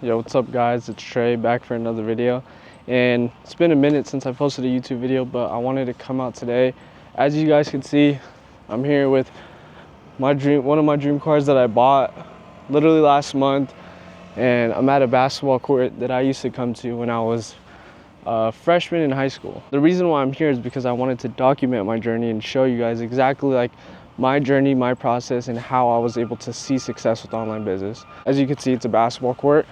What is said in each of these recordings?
Yo, what's up guys, it's Trey back for another video. And it's been a minute since I posted a YouTube video, but I wanted to come out today. As you guys can see, I'm here with one of my dream cars that I bought literally last month. And I'm at a basketball court that I used to come to when I was a freshman in high school. The reason why I'm here is because I wanted to document my journey and show you guys exactly like my journey, my process, and how I was able to see success with online business. As you can see, it's a basketball court.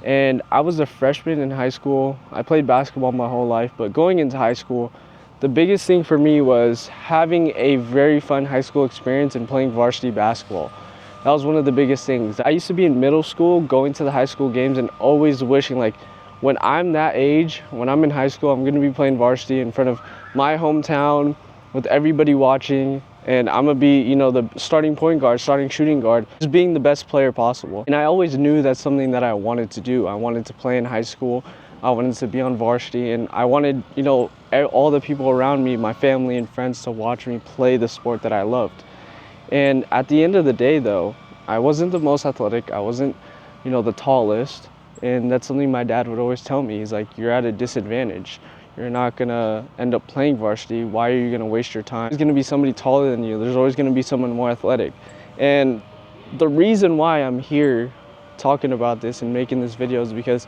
And I was a freshman in high school. I played basketball my whole life, but going into high school, the biggest thing for me was having a very fun high school experience and playing varsity basketball. That was one of the biggest things. I used to be in middle school, going to the high school games and always wishing like, when I'm that age, when I'm in high school, I'm gonna be playing varsity in front of my hometown with everybody watching. And I'm gonna be, you know, the starting point guard, starting shooting guard, just being the best player possible. And I always knew that's something that I wanted to do. I wanted to play in high school. I wanted to be on varsity, and I wanted, you know, all the people around me, my family and friends, to watch me play the sport that I loved. And at the end of the day though, I wasn't the most athletic. I wasn't, you know, the tallest. And that's something my dad would always tell me. He's like, you're at a disadvantage. You're not gonna end up playing varsity. Why are you gonna waste your time? There's gonna be somebody taller than you. There's always gonna be someone more athletic. And the reason why I'm here talking about this and making this video is because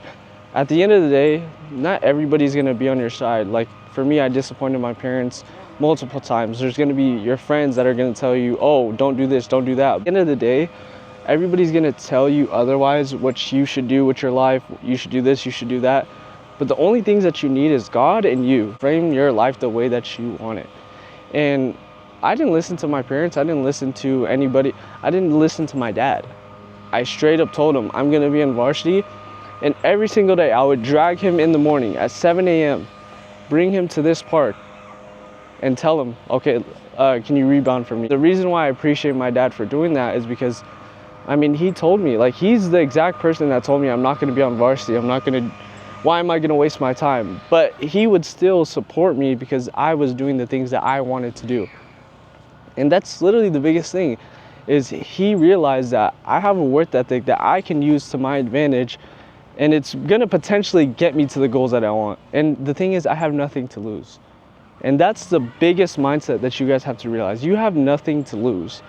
at the end of the day, not everybody's gonna be on your side. Like for me, I disappointed my parents multiple times. There's gonna be your friends that are gonna tell you, oh, don't do this, don't do that. At the end of the day, everybody's gonna tell you otherwise, what you should do with your life. You should do this, you should do that. But the only things that you need is God and you. Frame your life the way that you want it. And I didn't listen to my parents. I didn't listen to anybody. I didn't listen to my dad. I straight up told him I'm gonna be in varsity. And every single day I would drag him in the morning at 7 a.m., bring him to this park and tell him, okay, can you rebound for me? The reason why I appreciate my dad for doing that is because, I mean, he told me, like, he's the exact person that told me I'm not gonna be on varsity. Why am I gonna waste my time? But he would still support me because I was doing the things that I wanted to do. And that's literally the biggest thing, is he realized that I have a work ethic that I can use to my advantage, and it's gonna potentially get me to the goals that I want. And the thing is, I have nothing to lose. And that's the biggest mindset that you guys have to realize. You have nothing to lose.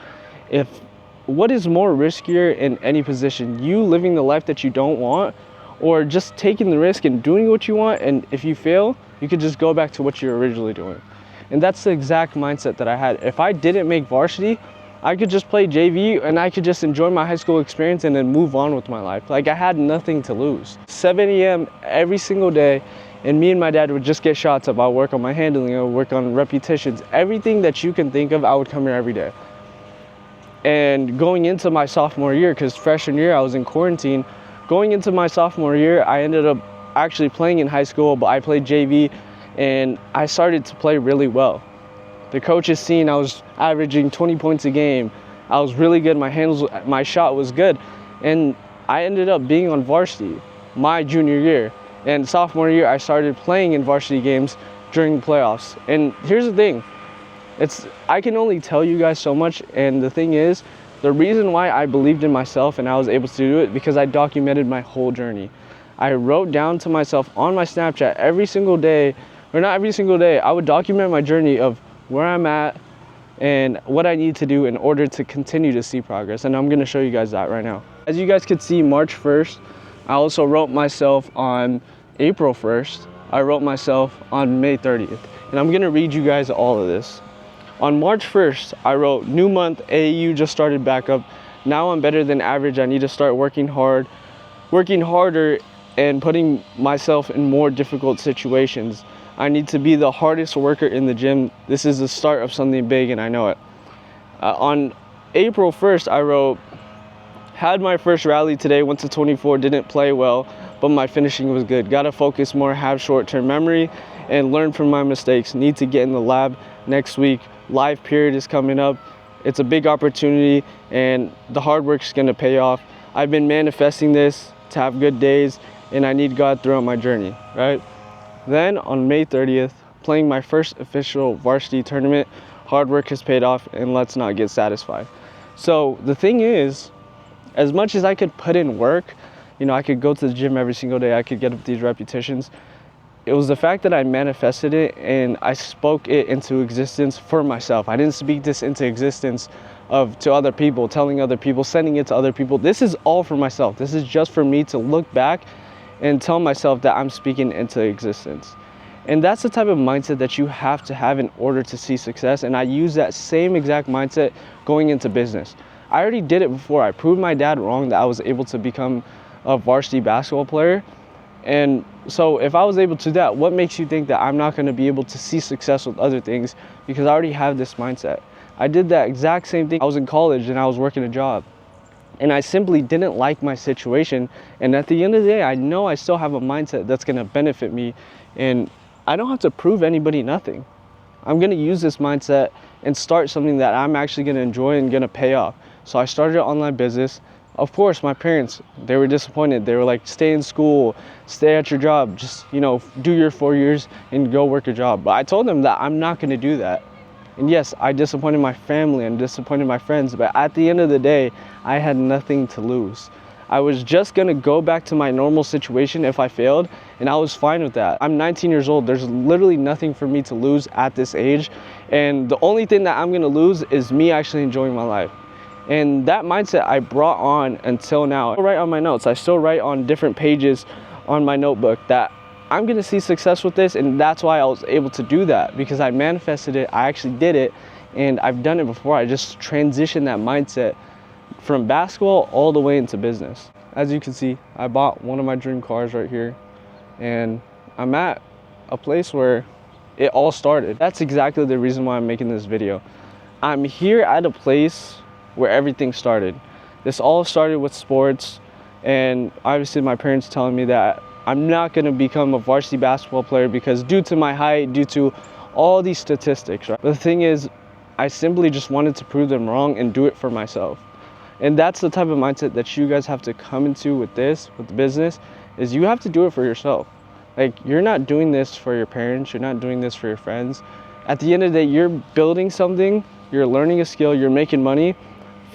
What is more riskier in any position? You living the life that you don't want, or just taking the risk and doing what you want, and if you fail, you could just go back to what you're originally doing. And that's the exact mindset that I had. If I didn't make varsity, I could just play JV and I could just enjoy my high school experience and then move on with my life. Like, I had nothing to lose. 7 a.m. every single day, and me and my dad would just get shots up. I'll work on my handling, I'll work on repetitions. Everything that you can think of, I would come here every day. And going into my sophomore year, because freshman year I was in quarantine, going into my sophomore year, I ended up actually playing in high school, but I played JV, and I started to play really well. The coaches seen I was averaging 20 points a game. I was really good, my shot was good, and I ended up being on varsity my junior year. And sophomore year, I started playing in varsity games during the playoffs. And here's the thing, I can only tell you guys so much, and the thing is, the reason why I believed in myself and I was able to do it, because I documented my whole journey. I wrote down to myself on my Snapchat every single day, or not every single day, I would document my journey of where I'm at and what I need to do in order to continue to see progress. And I'm gonna show you guys that right now. As you guys could see, March 1st, I also wrote myself on April 1st. I wrote myself on May 30th. And I'm gonna read you guys all of this. On March 1st, I wrote, new month, AAU just started back up. Now I'm better than average. I need to start working harder and putting myself in more difficult situations. I need to be the hardest worker in the gym. This is the start of something big, and I know it. On April 1st, I wrote, had my first rally today, went to 24, didn't play well, but my finishing was good. Gotta focus more, have short-term memory, and learn from my mistakes. Need to get in the lab next week. Live period is coming up. It's a big opportunity, and the hard work is gonna pay off. I've been manifesting this to have good days, and I need God throughout my journey, right? Then on May 30th, playing my first official varsity tournament, hard work has paid off, and let's not get satisfied. So the thing is, as much as I could put in work, You know, I could go to the gym every single day. I could get up these repetitions. It was the fact that I manifested it and I spoke it into existence for myself. I didn't speak this into existence to other people, telling other people, sending it to other people. This is all for myself. This is just for me to look back and tell myself that I'm speaking into existence. And that's the type of mindset that you have to have in order to see success. And I use that same exact mindset going into business. I already did it before. I proved my dad wrong that I was able to become a varsity basketball player. And so if I was able to do that, what makes you think that I'm not going to be able to see success with other things? Because I already have this mindset. I did that exact same thing. I was in college and I was working a job. And I simply didn't like my situation. And at the end of the day, I know I still have a mindset that's going to benefit me. And I don't have to prove anybody nothing. I'm going to use this mindset and start something that I'm actually going to enjoy and going to pay off. So I started an online business. Of course, my parents, they were disappointed. They were like, stay in school, stay at your job, just, you know, do your 4 years and go work a job. But I told them that I'm not going to do that. And yes, I disappointed my family and disappointed my friends, but at the end of the day, I had nothing to lose. I was just gonna go back to my normal situation if I failed, and I was fine with that. I'm 19 years old. There's literally nothing for me to lose at this age. And the only thing that I'm gonna lose is me actually enjoying my life. And that mindset I brought on until now. I write on my notes. I still write on different pages on my notebook that I'm gonna see success with this, and that's why I was able to do that, because I manifested it, I actually did it, and I've done it before. I just transitioned that mindset from basketball all the way into business. As you can see, I bought one of my dream cars right here, and I'm at a place where it all started. That's exactly the reason why I'm making this video. I'm here at a place where everything started. This all started with sports, and obviously my parents telling me that I'm not going to become a varsity basketball player because due to my height, due to all these statistics, right? But the thing is, I simply just wanted to prove them wrong and do it for myself. And that's the type of mindset that you guys have to come into with this, with the business, is you have to do it for yourself. Like, you're not doing this for your parents, you're not doing this for your friends. At the end of the day, you're building something, you're learning a skill, you're making money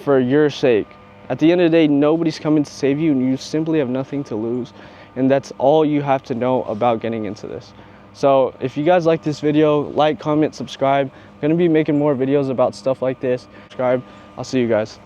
for your sake. At the end of the day, nobody's coming to save you, and you simply have nothing to lose. And that's all you have to know about getting into this. So if you guys like this video, like, comment, subscribe. I'm gonna be making more videos about stuff like this. Subscribe. I'll see you guys.